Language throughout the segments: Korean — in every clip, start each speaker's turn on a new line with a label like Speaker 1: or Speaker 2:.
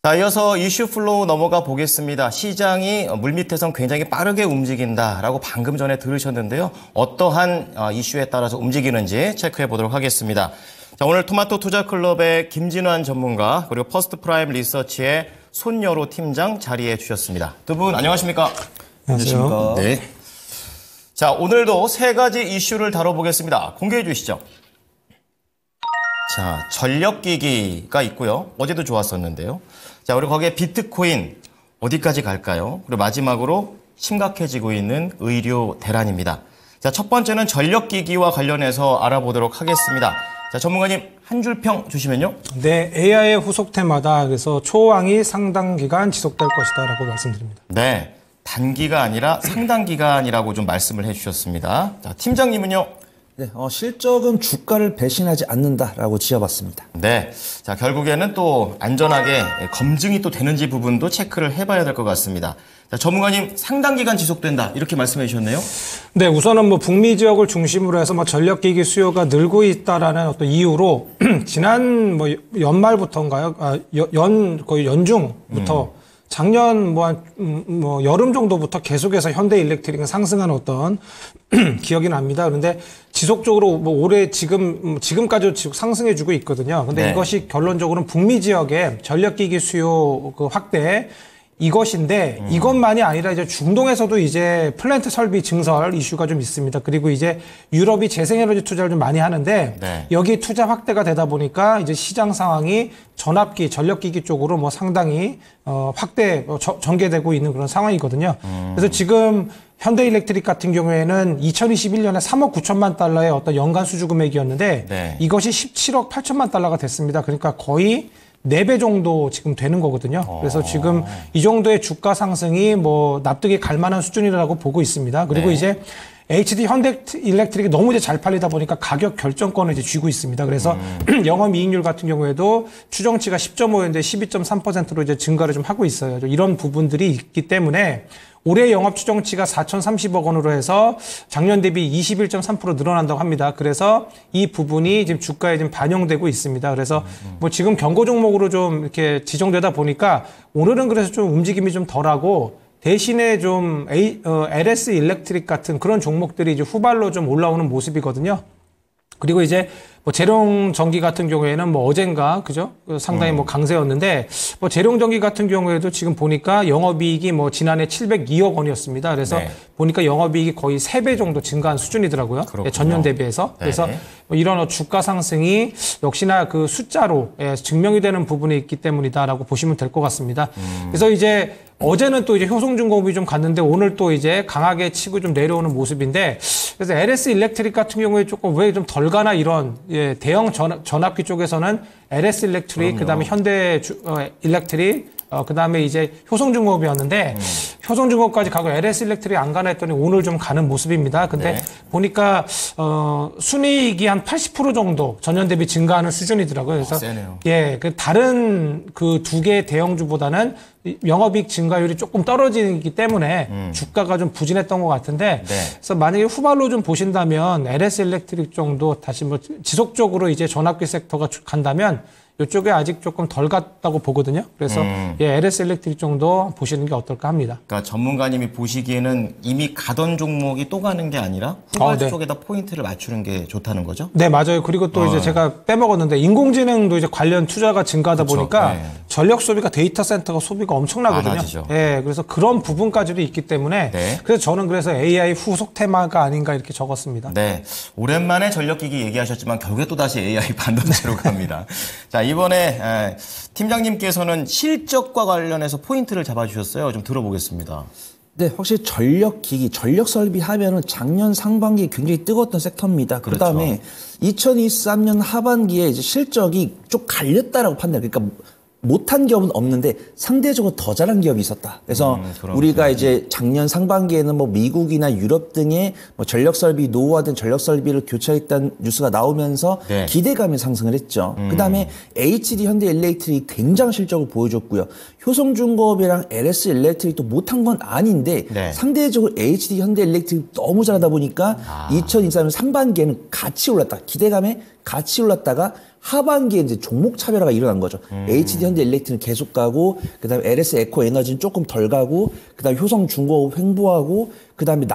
Speaker 1: 자, 이어서 이슈 플로우 넘어가 보겠습니다. 시장이 물밑에선 굉장히 빠르게 움직인다라고 방금 전에 들으셨는데요. 어떠한 이슈에 따라서 움직이는지 체크해 보도록 하겠습니다. 자, 오늘 토마토 투자클럽의 김진환 전문가 그리고 퍼스트 프라임 리서치의 손여로 팀장 자리해 주셨습니다. 두 분 안녕하십니까?
Speaker 2: 안녕하십니까?
Speaker 1: 네. 자, 오늘도 세 가지 이슈를 다뤄보겠습니다. 공개해 주시죠. 자, 전력기기가 있고요. 어제도 좋았었는데요. 자, 그리고 거기에 비트코인 어디까지 갈까요? 그리고 마지막으로 심각해지고 있는 의료 대란입니다. 자, 첫 번째는 전력기기와 관련해서 알아보도록 하겠습니다. 자, 전문가님 한 줄 평 주시면요.
Speaker 2: 네, AI의 후속 테마다 그래서 초호황이 상당 기간 지속될 것이다라고 말씀드립니다.
Speaker 1: 네, 단기가 아니라 상당 기간이라고 좀 말씀을 해주셨습니다. 자, 팀장님은요.
Speaker 3: 네, 실적은 주가를 배신하지 않는다라고 지어봤습니다.
Speaker 1: 네, 자 결국에는 또 안전하게 검증이 또 되는지 부분도 체크를 해봐야 될 것 같습니다. 자, 전문가님 상당 기간 지속된다 이렇게 말씀해 주셨네요.
Speaker 2: 네, 우선은 뭐 북미 지역을 중심으로 해서 뭐 전력기기 수요가 늘고 있다라는 어떤 이유로 지난 뭐 연말부터인가요? 거의 연중부터. 작년 뭐 여름 정도부터 계속해서 현대일렉트릭은 상승한 어떤 기억이 납니다. 그런데 지속적으로 뭐 올해 지금까지도 지속 상승해주고 있거든요. 근데
Speaker 1: 네.
Speaker 2: 이것이 결론적으로는 북미 지역의 전력기기 수요 그 확대 이것인데 이것만이 아니라 이제 중동에서도 이제 플랜트 설비 증설 이슈가 좀 있습니다. 그리고 이제 유럽이 재생에너지 투자를 좀 많이 하는데
Speaker 1: 네.
Speaker 2: 여기 투자 확대가 되다 보니까 이제 시장 상황이 전압기, 전력기기 쪽으로 뭐 상당히 전개되고 있는 그런 상황이거든요. 그래서 지금 현대일렉트릭 같은 경우에는 2021년에 3억 9천만 달러의 어떤 연간 수주 금액이었는데
Speaker 1: 네.
Speaker 2: 이것이 17억 8천만 달러가 됐습니다. 그러니까 거의 4배 정도 지금 되는 거거든요. 그래서 지금 이 정도의 주가 상승이 뭐 납득이 갈 만한 수준이라고 보고 있습니다. 그리고
Speaker 1: 네.
Speaker 2: 이제 HD 현대일렉트릭이 너무 이제 잘 팔리다 보니까 가격 결정권을 이제 쥐고 있습니다. 그래서 영업이익률 같은 경우에도 추정치가 10.5였는데 12.3%로 이제 증가를 좀 하고 있어요. 이런 부분들이 있기 때문에 올해 영업 추정치가 4,030억 원으로 해서 작년 대비 21.3% 늘어난다고 합니다. 그래서 이 부분이 지금 주가에 지금 반영되고 있습니다. 그래서 뭐 지금 경고 종목으로 좀 이렇게 지정되다 보니까 오늘은 그래서 좀 움직임이 좀 덜하고 대신에 좀 LS 일렉트릭 같은 그런 종목들이 이제 후발로 좀 올라오는 모습이거든요. 그리고 이제 뭐 재룡 전기 같은 경우에는 뭐 어젠가 그죠? 상당히 뭐 강세였는데 뭐 재룡 전기 같은 경우에도 지금 보니까 영업이익이 뭐 지난해 702억 원이었습니다. 그래서
Speaker 1: 네.
Speaker 2: 보니까 영업이익이 거의 3배 정도 증가한 수준이더라고요.
Speaker 1: 그렇군요.
Speaker 2: 전년 대비해서.
Speaker 1: 네.
Speaker 2: 그래서 뭐 이런 주가 상승이 역시나 그 숫자로 증명이 되는 부분이 있기 때문이다라고 보시면 될 것 같습니다. 그래서 이제 어제는 또 이제 효성중공업이 좀 갔는데 오늘 또 이제 강하게 치고 좀 내려오는 모습인데 그래서 LS 일렉트릭 같은 경우에 조금 왜 좀 덜 가나 이런 대형 전압기 쪽에서는 LS 일렉트릭 그다음에 현대 일렉트릭 그다음에 이제 효성중공업이었는데 효성중공업까지 가고 LS 일렉트릭 안 가나 했더니 오늘 좀 가는 모습입니다. 근데
Speaker 1: 네.
Speaker 2: 보니까 순이익이 한 80% 정도 전년 대비 증가하는 수준이더라고요. 그래서
Speaker 1: 세네요.
Speaker 2: 그 다른 그 두 개의 대형주보다는 영업이익 증가율이 조금 떨어지기 때문에 주가가 좀 부진했던 것 같은데
Speaker 1: 네.
Speaker 2: 그래서 만약에 후발로 좀 보신다면 LS 일렉트릭 정도 다시 뭐 지속적으로 이제 전압기 섹터가 간다면 이쪽에 아직 조금 덜 갔다고 보거든요. 그래서 LS 일렉트릭 정도 보시는 게 어떨까 합니다.
Speaker 1: 그러니까 전문가님이 보시기에는 이미 가던 종목이 또 가는 게 아니라 후발
Speaker 2: 네.
Speaker 1: 쪽에다 포인트를 맞추는 게 좋다는 거죠?
Speaker 2: 네, 맞아요. 그리고 또 이제 제가 빼먹었는데 인공지능도 이제 관련 투자가 증가하다
Speaker 1: 그쵸.
Speaker 2: 보니까
Speaker 1: 네.
Speaker 2: 전력 소비가 데이터 센터가 소비가 엄청나거든요.
Speaker 1: 많아지죠.
Speaker 2: 네, 그래서 그런 부분까지도 있기 때문에
Speaker 1: 네.
Speaker 2: 그래서 저는 그래서 AI 후속 테마가 아닌가 이렇게 적었습니다.
Speaker 1: 네, 오랜만에 전력기기 얘기하셨지만 결국에 또다시 AI 반도체로 갑니다. 자, 이번에 팀장님께서는 실적과 관련해서 포인트를 잡아주셨어요. 좀 들어보겠습니다.
Speaker 3: 네, 확실히 전력기기, 전력설비 하면은 작년 상반기에 굉장히 뜨거웠던 섹터입니다.
Speaker 1: 그렇죠.
Speaker 3: 그다음에 2023년 하반기에 이제 실적이 좀 갈렸다라고 판단. 그러니까 못한 기업은 없는데 상대적으로 더 잘한 기업이 있었다. 그래서 우리가 이제 작년 상반기에는 뭐 미국이나 유럽 등의 뭐 전력 설비 노후화된 전력 설비를 교체했다는 뉴스가 나오면서
Speaker 1: 네.
Speaker 3: 기대감이 상승을 했죠. 그다음에 HD 현대일렉트릭 굉장한 실적을 보여줬고요. 효성중공업이랑 LS 일렉트릭도 못한 건 아닌데
Speaker 1: 네.
Speaker 3: 상대적으로 HD 현대일렉트릭 너무 잘하다 보니까 2023년 상반기에는 같이 올랐다. 기대감에 같이 올랐다가 하반기에 이제 종목 차별화가 일어난 거죠. HD 현대 일렉트릭은 계속 가고, 그다음에 LS 에코 에너지는 조금 덜 가고, 그다음에 효성 중공업 횡보하고, 그다음에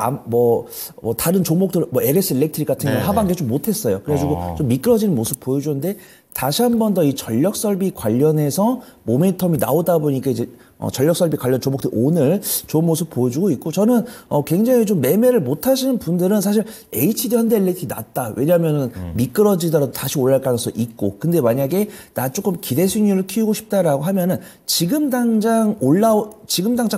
Speaker 3: 다른 종목들 뭐 LS 일렉트릭 같은 경우 하반기에 좀 못했어요. 그래가지고 좀 미끄러지는 모습 보여줬는데 다시 한 번 더 이 전력 설비 관련해서 모멘텀이 나오다 보니까 이제 전력 설비 관련 종목들 오늘 좋은 모습 보여주고 있고, 저는 굉장히 좀 매매를 못 하시는 분들은 사실 HD 현대 일렉트릭이 낫다. 왜냐면은 미끄러지더라도 다시 올라갈 가능성이 있고, 근데 만약에 나 조금 기대 수익률을 키우고 싶다라고 하면은 지금 당장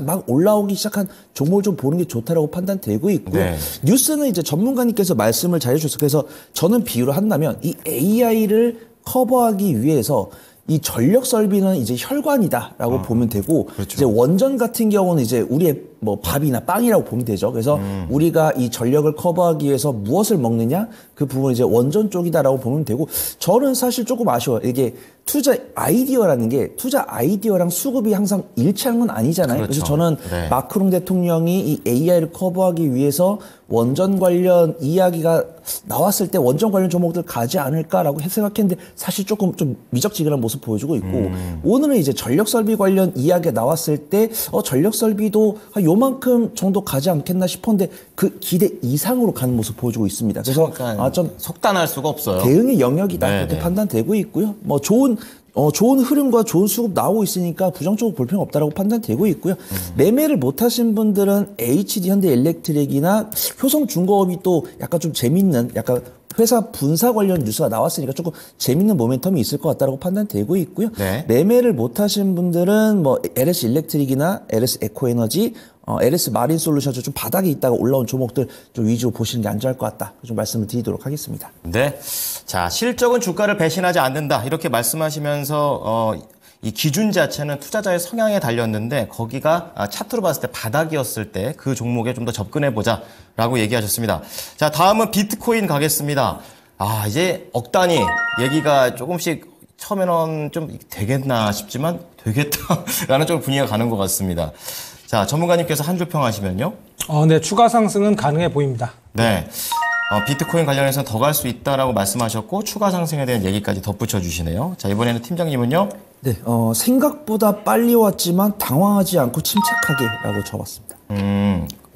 Speaker 3: 막 올라오기 시작한 종목을 좀 보는 게 좋다라고 판단되고 있고요.
Speaker 1: 네.
Speaker 3: 뉴스는 이제 전문가님께서 말씀을 잘 해주셨어요. 그래서 저는 비유를 한다면 이 AI를 커버하기 위해서 이 전력 설비는 이제 혈관이다라고 보면 되고,
Speaker 1: 그렇죠.
Speaker 3: 이제 원전 같은 경우는 이제 우리의 뭐 밥이나 빵이라고 보면 되죠. 그래서 우리가 이 전력을 커버하기 위해서 무엇을 먹느냐, 그 부분은 이제 원전 쪽이다라고 보면 되고, 저는 사실 조금 아쉬워요. 이게 투자 아이디어랑 수급이 항상 일치하는 건 아니잖아요.
Speaker 1: 그렇죠.
Speaker 3: 그래서 저는
Speaker 1: 네.
Speaker 3: 마크롱 대통령이 이 AI를 커버하기 위해서 원전 관련 이야기가 나왔을 때 원전 관련 종목들 가지 않을까라고 생각했는데 사실 조금 좀 미적지근한 모습 보여주고 있고, 오늘은 이제 전력 설비 관련 이야기가 나왔을 때 전력 설비도 한 요만큼 정도 가지 않겠나 싶었는데 그 기대 이상으로 가는 모습 보여주고 있습니다. 그래서
Speaker 1: 그러니까
Speaker 3: 좀
Speaker 1: 속단할 수가 없어요.
Speaker 3: 대응의 영역이다,
Speaker 1: 네,
Speaker 3: 그렇게
Speaker 1: 네.
Speaker 3: 판단되고 있고요. 뭐 좋은 흐름과 좋은 수급 나오고 있으니까 부정적으로 볼 필요는 없다라고 판단되고 있고요. 매매를 못 하신 분들은 HD 현대 일렉트릭이나 효성중공업이 또 약간 좀 재밌는, 약간 회사 분사 관련 뉴스가 나왔으니까 조금 재밌는 모멘텀이 있을 것 같다라고 판단되고 있고요.
Speaker 1: 네.
Speaker 3: 매매를 못 하신 분들은 뭐 LS 일렉트릭이나 LS 에코에너지, LS 마린 솔루션즈 좀 바닥에 있다가 올라온 종목들 좀 위주로 보시는 게 안전할 것 같다. 좀 말씀을 드리도록 하겠습니다.
Speaker 1: 네. 자, 실적은 주가를 배신하지 않는다. 이렇게 말씀하시면서 이 기준 자체는 투자자의 성향에 달렸는데 거기가 차트로 봤을 때 바닥이었을 때 그 종목에 좀 더 접근해 보자라고 얘기하셨습니다. 자, 다음은 비트코인 가겠습니다. 이제 억 단위 얘기가 조금씩 처음에는 좀 되겠나 싶지만 되겠다라는 좀 분위기가 가는 것 같습니다. 자, 전문가님께서 한 줄 평하시면요.
Speaker 2: 네, 추가 상승은 가능해 보입니다.
Speaker 1: 네. 비트코인 관련해서 더 갈 수 있다라고 말씀하셨고 추가 상승에 대한 얘기까지 덧붙여 주시네요. 자, 이번에는 팀장님은요.
Speaker 3: 네, 생각보다 빨리 왔지만 당황하지 않고 침착하게라고 적었습니다.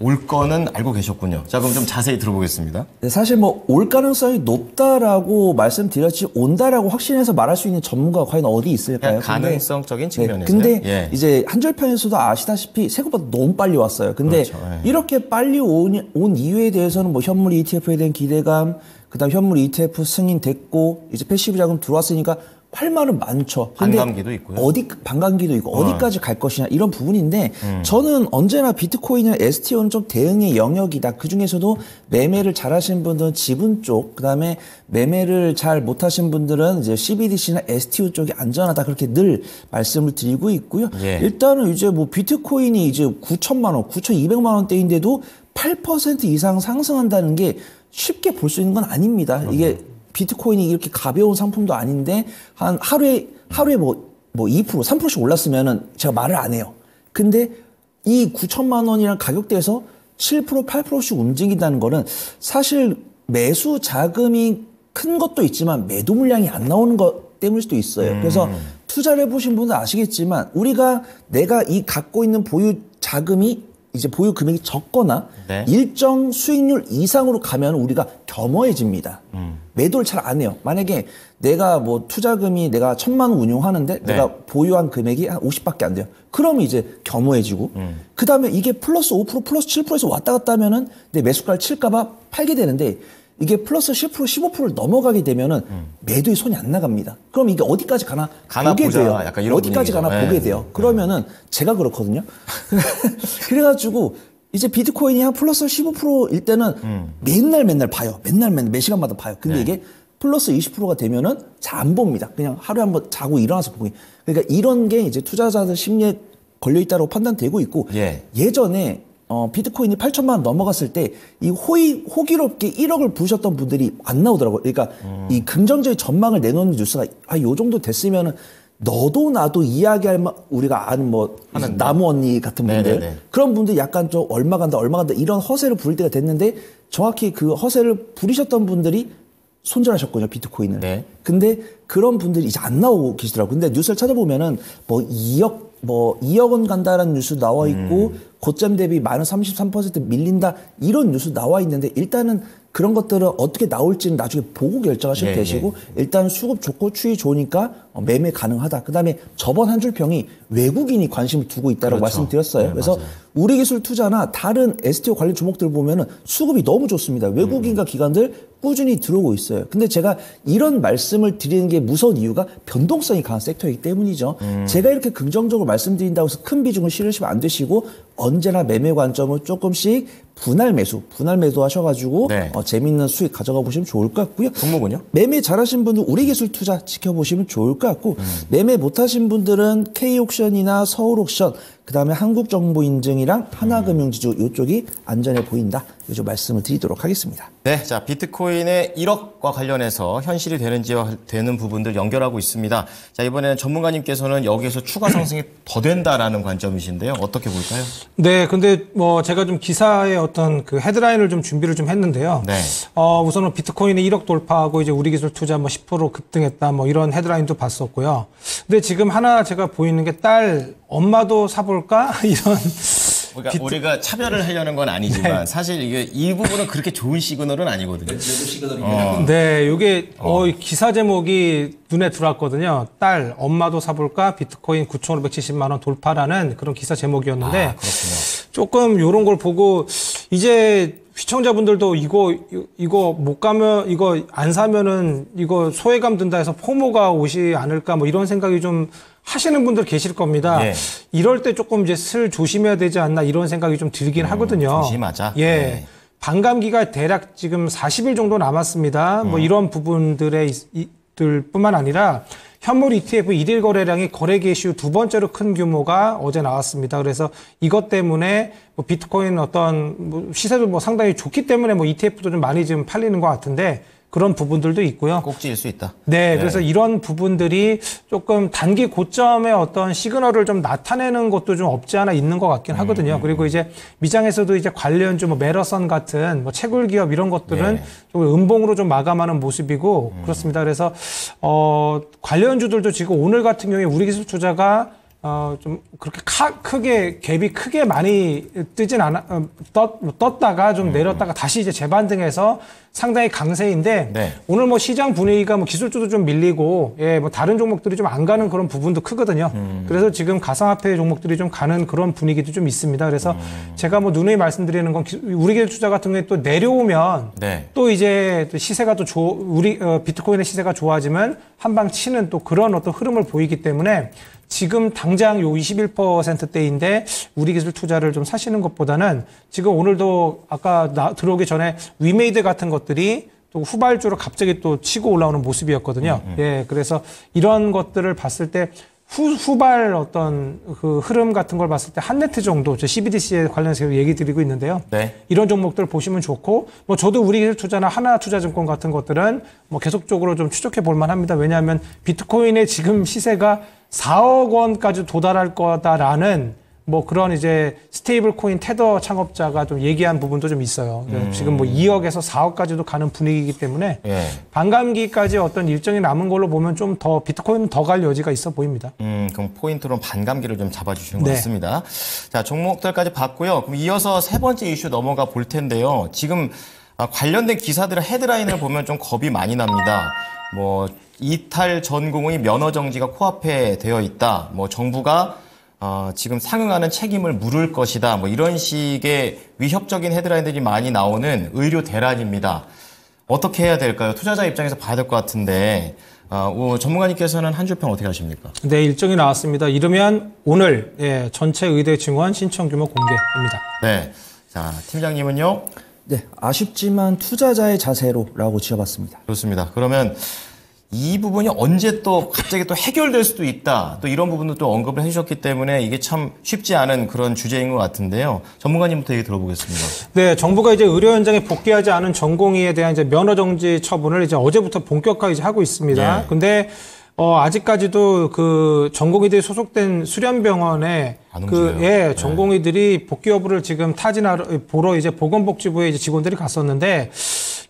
Speaker 1: 올 거는 알고 계셨군요. 자, 그럼 좀 자세히 들어보겠습니다.
Speaker 3: 네, 사실 뭐 올 가능성이 높다라고 말씀드렸지 온다라고 확신해서 말할 수 있는 전문가가 과연 어디 있을까요?
Speaker 1: 가능성적인 측면에서.
Speaker 3: 근데 이제 한줄평에서도 아시다시피 생각보다 너무 빨리 왔어요. 근데
Speaker 1: 그렇죠.
Speaker 3: 이렇게 빨리 온 이유에 대해서는 뭐 현물 ETF에 대한 기대감, 그다음 현물 ETF 승인됐고 이제 패시브 자금 들어왔으니까 할 말은 많죠. 근데
Speaker 1: 반감기도 있고요.
Speaker 3: 반감기도 있고 어디까지 갈 것이냐 이런 부분인데 저는 언제나 비트코인이나 STO는 좀 대응의 영역이다. 그 중에서도 매매를 잘 하신 분들은 지분 쪽, 그다음에 매매를 잘 못하신 분들은 이제 CBDC나 STO 쪽이 안전하다. 그렇게 늘 말씀을 드리고 있고요.
Speaker 1: 예.
Speaker 3: 일단은 이제 뭐 비트코인이 이제 9천만 원, 9,200만 원대인데도 8% 이상 상승한다는 게 쉽게 볼 수 있는 건 아닙니다. 이게 비트코인이 이렇게 가벼운 상품도 아닌데 한 하루에 뭐 2%, 3%씩 올랐으면은 제가 말을 안 해요. 근데 이 9천만 원이라는 가격대에서 7%, 8%씩 움직인다는 거는 사실 매수 자금이 큰 것도 있지만 매도 물량이 안 나오는 것 때문일 수도 있어요. 그래서 투자를 해보신 분은 아시겠지만 내가 이 갖고 있는 보유 자금이 이제 보유 금액이 적거나
Speaker 1: 네.
Speaker 3: 일정 수익률 이상으로 가면 우리가 겸허해집니다. 매도를 잘 안 해요. 만약에 내가 뭐 투자금이 내가 1,000만 원 운용하는데 내가 보유한 금액이 한 50밖에 안 돼요. 그러면 이제 겸허해지고 그 다음에 이게 플러스 5% 플러스 7%에서 왔다 갔다 하면은 내 매수가를 칠까봐 팔게 되는데 이게 플러스 10% 15%를 넘어가게 되면은 매도에 손이 안 나갑니다. 그럼 이게 어디까지 가나 보게
Speaker 1: 보자.
Speaker 3: 돼요.
Speaker 1: 약간 이런
Speaker 3: 어디까지
Speaker 1: 분위기죠.
Speaker 3: 가나 보게 돼요. 그러면은 제가 그렇거든요. 그래가지고 이제 비트코인이 한 플러스 15%일 때는 맨날 봐요. 맨날 매 시간마다 봐요. 근데 이게 플러스 20%가 되면은 잘 안 봅니다. 그냥 하루에 한번 자고 일어나서 보기. 그러니까 이런 게 이제 투자자들 심리에 걸려 있다고 판단되고 있고 예전에 비트코인이 8천만 원 넘어갔을 때 이 호기롭게 1억을 부으셨던 분들이 안 나오더라고요. 그러니까 이 긍정적인 전망을 내놓는 뉴스가 요 정도 됐으면은 너도 나도 이야기할 우리가 아는 뭐 나무 언니 같은 분들 그런 분들 약간 좀 얼마 간다 이런 허세를 부릴 때가 됐는데 정확히 그 허세를 부리셨던 분들이 손절하셨거든요, 비트코인을.
Speaker 1: 네.
Speaker 3: 근데 그런 분들이 이제 안 나오고 계시더라고요. 근데 뉴스를 찾아보면은 뭐 2억 원 간다라는 뉴스 나와 있고 고점 대비 마이너스 33% 밀린다 이런 뉴스 나와 있는데 일단은 그런 것들은 어떻게 나올지는 나중에 보고 결정하시면 되시고 일단 수급 좋고 추이 좋으니까 매매 가능하다. 그다음에 저번 한 줄 평이 외국인이 관심을 두고 있다라고 말씀드렸어요.
Speaker 1: 네,
Speaker 3: 그래서
Speaker 1: 맞아요.
Speaker 3: 우리기술 투자나 다른 STO 관련 종목들 보면은 수급이 너무 좋습니다. 외국인과 기관들 꾸준히 들어오고 있어요. 근데 제가 이런 말씀을 드리는 게 무서운 이유가 변동성이 강한 섹터이기 때문이죠. 제가 이렇게 긍정적으로 말씀드린다고 해서 큰 비중을 실으시면 안 되시고 언제나 매매 관점을 조금씩 분할 매수 하셔가지고
Speaker 1: 네.
Speaker 3: 재밌는 수익 가져가 보시면 좋을 것 같고요.
Speaker 1: 종목은요?
Speaker 3: 매매 잘하신 분들 우리기술 투자 지켜보시면 좋을 것 같고 매매 못하신 분들은 K옥션이나 서울옥션 그다음에 한국정보인증이랑 하나금융지주 이쪽이 안전해 보인다. 이쪽 말씀을 드리도록 하겠습니다.
Speaker 1: 네, 자 비트코인의 1억과 관련해서 현실이 되는지와 되는 부분들 연결하고 있습니다. 자 이번에는 전문가님께서는 여기에서 추가 상승이 더 된다라는 관점이신데요. 어떻게 볼까요?
Speaker 2: 네, 근데 뭐 제가 좀 기사의 어떤 그 헤드라인을 좀 준비를 좀 했는데요.
Speaker 1: 네.
Speaker 2: 우선은 비트코인이 1억 돌파하고 이제 우리기술 투자 뭐 10% 급등했다 뭐 이런 헤드라인도 봤었고요. 근데 지금 하나 제가 보이는 게 딸 엄마도 사볼까 이런.
Speaker 1: 그러니까 우리가 차별을 하려는 건 아니지만 사실 이게 이 부분은 그렇게 좋은 시그널은 아니거든요.
Speaker 2: 네, 이게 기사 제목이 눈에 들어왔거든요. 딸 엄마도 사볼까 비트코인 9,570만 원 돌파라는 그런 기사 제목이었는데 조금 이런 걸 보고 이제 시청자분들도 이거 못 가면 이거 안 사면은 이거 소외감 든다 해서 포모가 오지 않을까 뭐 이런 생각이 좀 하시는 분들 계실 겁니다.
Speaker 1: 예.
Speaker 2: 이럴 때 조금 이제 슬 조심해야 되지 않나 이런 생각이 좀 들긴 하거든요.
Speaker 1: 조심하자.
Speaker 2: 예.
Speaker 1: 네.
Speaker 2: 반감기가 대략 지금 40일 정도 남았습니다. 뭐 이런 부분들뿐만 아니라 현물 ETF 1일 거래량이 거래 개시 후 두 번째로 큰 규모가 어제 나왔습니다. 그래서 이것 때문에 뭐 비트코인 어떤 뭐 시세도 뭐 상당히 좋기 때문에 뭐 ETF도 좀 많이 지금 팔리는 것 같은데 그런 부분들도 있고요.
Speaker 1: 꼭지일 수 있다.
Speaker 2: 네, 그래서 이런 부분들이 조금 단기 고점의 어떤 시그널을 좀 나타내는 것도 좀 없지 않아 있는 것 같긴 하거든요. 그리고 이제 미장에서도 이제 관련주 뭐 메러선 같은 뭐 채굴 기업 이런 것들은 좀 음봉으로 좀 마감하는 모습이고 그렇습니다. 그래서 관련주들도 지금 오늘 같은 경우에 우리기술투자가 좀 그렇게 크게 갭이 크게 많이 뜨진 않아 떴다가 좀 내렸다가 다시 이제 재반등해서 상당히 강세인데
Speaker 1: 네.
Speaker 2: 오늘 뭐 시장 분위기가 뭐 기술주도 좀 밀리고 뭐 다른 종목들이 좀 안 가는 그런 부분도 크거든요. 그래서 지금 가상화폐 종목들이 좀 가는 그런 분위기도 좀 있습니다. 그래서 제가 뭐 누누이 말씀드리는 건 우리기술투자 같은 경우에 또 내려오면 또 이제 또 시세가 또 비트코인의 시세가 좋아지면 한 방 치는 또 그런 어떤 흐름을 보이기 때문에 지금 당장 요 21%대인데 우리기술 투자를 좀 사시는 것보다는 지금 오늘도 아까 들어오기 전에 위메이드 같은 것들이 또 후발주로 갑자기 또 치고 올라오는 모습이었거든요. 예, 그래서 이런 것들을 봤을 때 후발 어떤 그 흐름 같은 걸 봤을 때 한네트 정도 저 CBDC에 관련해서 얘기 드리고 있는데요.
Speaker 1: 네.
Speaker 2: 이런 종목들 보시면 좋고 뭐 저도 우리기술 투자나 하나투자증권 같은 것들은 뭐 계속적으로 좀 추적해 볼 만합니다. 왜냐하면 비트코인의 지금 시세가 4억 원까지 도달할 거다라는 뭐 그런 이제 스테이블 코인 테더 창업자가 좀 얘기한 부분도 좀 있어요. 지금 뭐 2억에서 4억까지도 가는 분위기이기 때문에 반감기까지 어떤 일정이 남은 걸로 보면 좀 더 비트코인은 더 갈 여지가 있어 보입니다.
Speaker 1: 그럼 포인트로 반감기를 좀 잡아주시는 것 같습니다. 자, 종목들까지 봤고요. 그럼 이어서 세 번째 이슈 넘어가 볼 텐데요. 지금 관련된 기사들의 헤드라인을 보면 좀 겁이 많이 납니다. 뭐 이탈 전공의 면허 정지가 코앞에 되어 있다. 뭐 정부가 지금 상응하는 책임을 물을 것이다. 뭐 이런 식의 위협적인 헤드라인들이 많이 나오는 의료 대란입니다. 어떻게 해야 될까요? 투자자 입장에서 봐야 될 것 같은데 전문가님께서는 한 줄평 어떻게 하십니까?
Speaker 2: 네, 일정이 나왔습니다. 이르면 오늘 전체 의대 증원 신청 규모 공개입니다.
Speaker 1: 네, 자 팀장님은요?
Speaker 3: 네, 아쉽지만 투자자의 자세로라고 지어봤습니다.
Speaker 1: 좋습니다. 그러면 이 부분이 언제 또 갑자기 또 해결될 수도 있다. 또 이런 부분도 또 언급을 해주셨기 때문에 이게 참 쉽지 않은 그런 주제인 것 같은데요. 전문가님부터 얘기 들어보겠습니다.
Speaker 2: 네, 정부가 이제 의료 현장에 복귀하지 않은 전공의에 대한 이제 면허 정지 처분을 이제 어제부터 본격화 이제 하고 있습니다. 근데 아직까지도 그 전공의들이 소속된 수련병원에 전공의들이 복귀 여부를 지금 타진하러 보러 이제 보건복지부에 이제 직원들이 갔었는데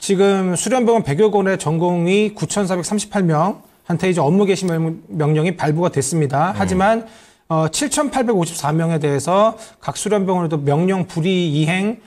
Speaker 2: 지금 수련병원 100여 군의 전공의 9,438명한테 이제 업무 개시 명령이 발부가 됐습니다. 하지만 7,854명에 대해서 각 수련병원에도 명령 불이행 이행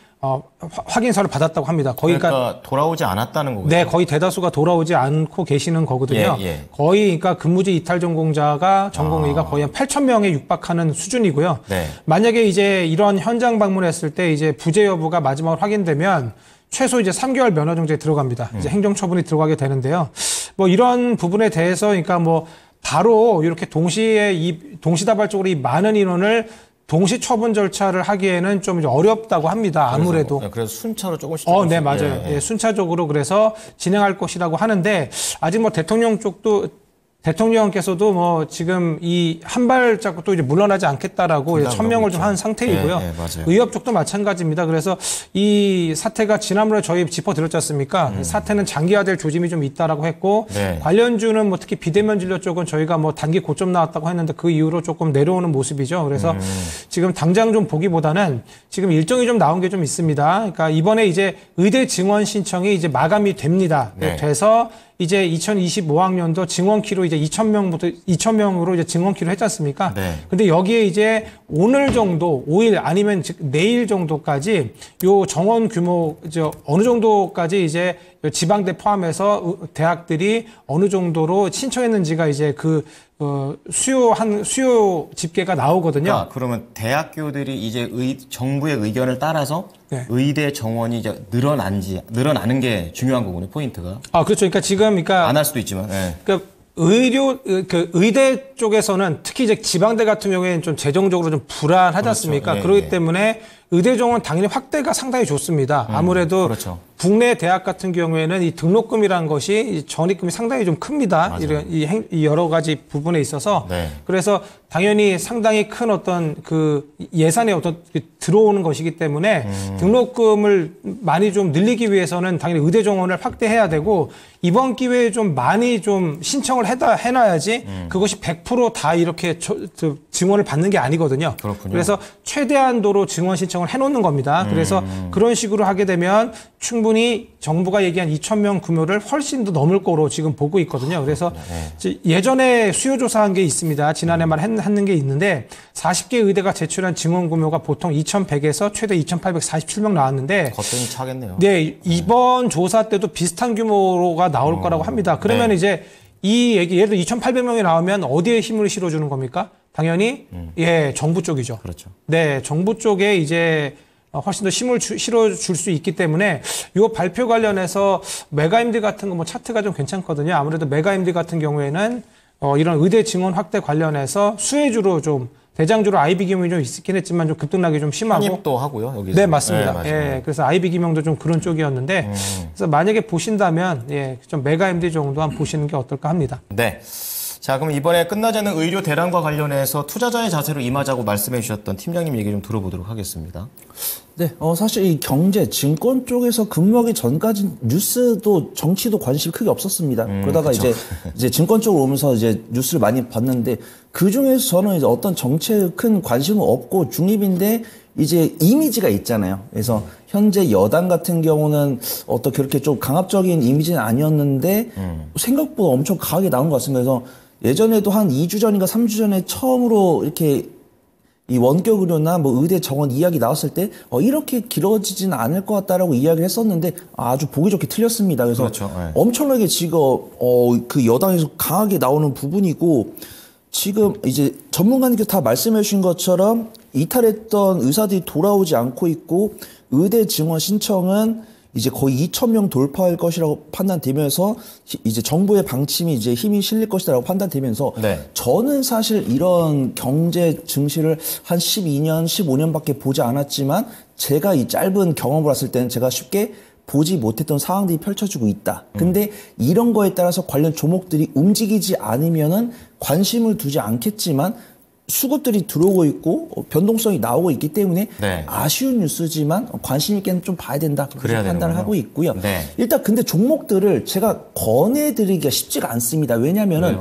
Speaker 2: 확인서를 받았다고 합니다. 거의
Speaker 1: 그러니까 돌아오지 않았다는 거군요.
Speaker 2: 네, 거의 대다수가 돌아오지 않고 계시는 거거든요. 거의 그러니까 근무지 이탈 전공자가 전공의가 거의 한 8,000명에 육박하는 수준이고요.
Speaker 1: 네.
Speaker 2: 만약에 이제 이런 현장 방문했을 때 이제 부재 여부가 마지막으로 확인되면 최소 이제 3개월 면허 정지에 들어갑니다. 이제 행정처분이 들어가게 되는데요. 뭐 이런 부분에 대해서 그러니까 뭐 바로 이렇게 동시다발적으로 이 많은 인원을 동시 처분 절차를 하기에는 좀 이제 어렵다고 합니다. 아무래도.
Speaker 1: 그래서 순차로 조금씩.
Speaker 2: 네, 맞아요. 예, 순차적으로 그래서 진행할 것이라고 하는데 아직 뭐 대통령께서도 뭐 지금 이 한 발자국 또 이제 물러나지 않겠다라고 이제 천명을 좀 한 상태이고요. 의협 쪽도 마찬가지입니다. 그래서 이 사태가 지난번에 저희 짚어드렸지 않습니까? 이 사태는 장기화될 조짐이 좀 있다라고 했고 관련주는 뭐 특히 비대면 진료 쪽은 저희가 뭐 단기 고점 나왔다고 했는데 그 이후로 조금 내려오는 모습이죠. 그래서 지금 당장 좀 보기보다는 지금 일정이 좀 나온 게 좀 있습니다. 그러니까 이번에 이제 의대 증원 신청이 이제 마감이 됩니다. 돼서 이제 2025학년도 증원키로 이제 2,000명으로 이제 증원키로 했지 않습니까? 근데 여기에 이제 오늘 정도, 5일 아니면 내일 정도까지 요 정원 규모 이제 어느 정도까지 이제 지방대 포함해서 대학들이 어느 정도로 신청했는지가 이제 그 수요 집계가 나오거든요.
Speaker 1: 그러면 대학교들이 이제 정부의 의견을 따라서 의대 정원이 이제 늘어나는 게 중요한 거군요, 포인트가.
Speaker 2: 그렇죠. 그러니까 지금
Speaker 1: 안 할 수도 있지만.
Speaker 2: 그러니까 의대 쪽에서는 특히 이제 지방대 같은 경우에는 좀 재정적으로 좀 불안하지 않습니까? 그렇기 때문에 의대 정원 당연히 확대가 상당히 좋습니다. 아무래도 국내 대학 같은 경우에는 이 등록금이라는 것이 전입금이 상당히 좀 큽니다. 이 여러 가지 부분에 있어서. 그래서 당연히 상당히 큰 어떤 그 예산에 어떤 들어오는 것이기 때문에 등록금을 많이 좀 늘리기 위해서는 당연히 의대 정원을 확대해야 되고 이번 기회에 좀 많이 좀 신청을 해놔야지 그것이 100% 이렇게 증원을 받는 게 아니거든요. 그래서 최대한도로 증원 신청을 해놓는 겁니다. 그래서 그런 식으로 하게 되면 충분히 정부가 얘기한 2,000명 규모를 훨씬 더 넘을 거로 지금 보고 있거든요. 그래서 예전에 수요조사한 게 있습니다. 지난해 말 했는 게 있는데 40개 의대가 제출한 증원 규모가 보통 2,100에서 최대 2,847명 나왔는데
Speaker 1: 거뜬히 차겠네요.
Speaker 2: 네, 이번 조사 때도 비슷한 규모가 나올 거라고 합니다. 그러면 이제 이 얘기 예를 들어 2,800명이 나오면 어디에 힘을 실어주는 겁니까? 당연히 정부 쪽이죠. 네, 정부 쪽에 이제 훨씬 더 힘을 실어줄 수 있기 때문에 이 발표 관련해서 메가임드 같은 거 뭐 차트가 좀 괜찮거든요. 아무래도 메가임드 같은 경우에는 이런 의대 증원 확대 관련해서 수혜주로 좀 대장주로 IB 기명이 좀 있긴 했지만 좀 급등락이 좀 심하고.
Speaker 1: 한입도 하고요, 여기서.
Speaker 2: 네, 맞습니다. 그래서 IB 기명도 좀 그런 쪽이었는데, 그래서 만약에 보신다면, 좀 메가 MD 정도 한번 보시는 게 어떨까 합니다.
Speaker 1: 네. 자, 그럼 이번에 끝나지 않는 의료 대란과 관련해서 투자자의 자세로 임하자고 말씀해 주셨던 팀장님 얘기 좀 들어보도록 하겠습니다.
Speaker 3: 네, 사실 이 경제, 증권 쪽에서 근무하기 전까지 뉴스도 정치도 관심이 크게 없었습니다. 그러다가 이제 증권 쪽으로 오면서 이제 뉴스를 많이 봤는데 그 중에서 저는 이제 어떤 정책에 큰 관심은 없고 중립인데 이제 이미지가 있잖아요. 그래서 현재 여당 같은 경우는 어떻게 그렇게 좀 강압적인 이미지는 아니었는데 생각보다 엄청 강하게 나온 것 같습니다. 그래서 예전에도 한 2주 전인가 3주 전에 처음으로 이렇게 이 원격 의료나 뭐 의대 정원 이야기 나왔을 때 이렇게 길어지지는 않을 것 같다라고 이야기를 했었는데 아주 보기 좋게 틀렸습니다. 그래서 엄청나게 지금 그 여당에서 강하게 나오는 부분이고 지금 이제 전문가님께서 다 말씀해 주신 것처럼 이탈했던 의사들이 돌아오지 않고 있고 의대 증원 신청은 이제 거의 2,000명 돌파할 것이라고 판단되면서 이제 정부의 방침이 이제 힘이 실릴 것이라고 판단되면서 저는 사실 이런 경제 증시를 한 12년, 15년밖에 보지 않았지만 제가 이 짧은 경험을 했을 때는 제가 쉽게 보지 못했던 상황들이 펼쳐지고 있다. 근데 이런 거에 따라서 관련 종목들이 움직이지 않으면은 관심을 두지 않겠지만 수급들이 들어오고 있고 변동성이 나오고 있기 때문에 아쉬운 뉴스지만 관심 있게는 좀 봐야 된다 그렇게 판단을 하고 있고요. 일단 근데 종목들을 제가 권해드리기가 쉽지가 않습니다. 왜냐하면은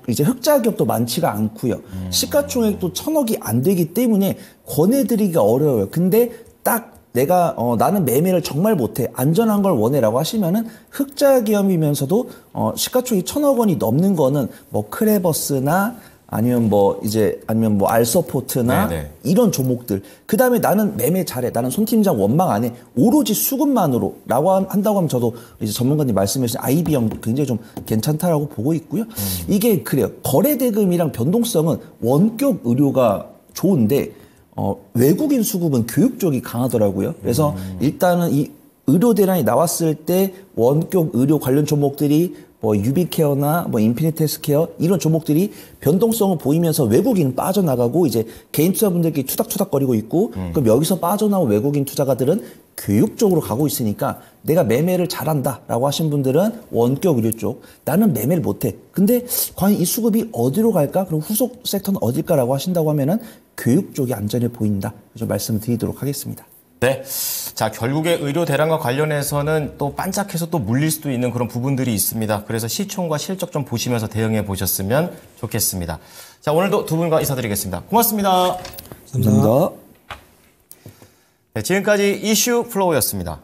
Speaker 3: 이제 흑자격도 많지가 않고요. 시가총액도 1,000억이 안 되기 때문에 권해드리기가 어려워요. 근데 딱 내가 나는 매매를 정말 못해 안전한 걸 원해라고 하시면은 흑자 기업이면서도 시가총액 1,000억 원이 넘는 거는 뭐 크레버스나 아니면 뭐 알서포트나
Speaker 1: 네네.
Speaker 3: 이런 종목들. 그 다음에 나는 매매 잘해. 나는 손 팀장 원망 안 해. 오로지 수급만으로라고 한다고 하면 저도 이제 전문가님 말씀하신 IB형 굉장히 좀 괜찮다라고 보고 있고요. 이게 그래요. 거래대금이랑 변동성은 원격 의료가 좋은데 외국인 수급은 교육 쪽이 강하더라고요. 그래서 일단은 이 의료 대란이 나왔을 때 원격 의료 관련 종목들이 뭐 유비케어나 뭐 인피니트 헬스케어 이런 종목들이 변동성을 보이면서 외국인 빠져나가고 이제 개인 투자분들끼리 투닥투닥거리고 있고 그럼 여기서 빠져나온 외국인 투자가들은 교육 쪽으로 가고 있으니까 내가 매매를 잘한다라고 하신 분들은 원격 의료 쪽 나는 매매를 못해. 근데 과연 이 수급이 어디로 갈까? 그럼 후속 섹터는 어딜까라고 하신다고 하면은 교육 쪽이 안전해 보인다. 좀 말씀을 드리도록 하겠습니다.
Speaker 1: 네. 자, 결국에 의료 대란과 관련해서는 또 반짝해서 또 물릴 수도 있는 그런 부분들이 있습니다. 그래서 시총과 실적 좀 보시면서 대응해 보셨으면 좋겠습니다. 자, 오늘도 두 분과 인사드리겠습니다. 고맙습니다.
Speaker 3: 감사합니다.
Speaker 1: 네, 지금까지 이슈 플로우였습니다.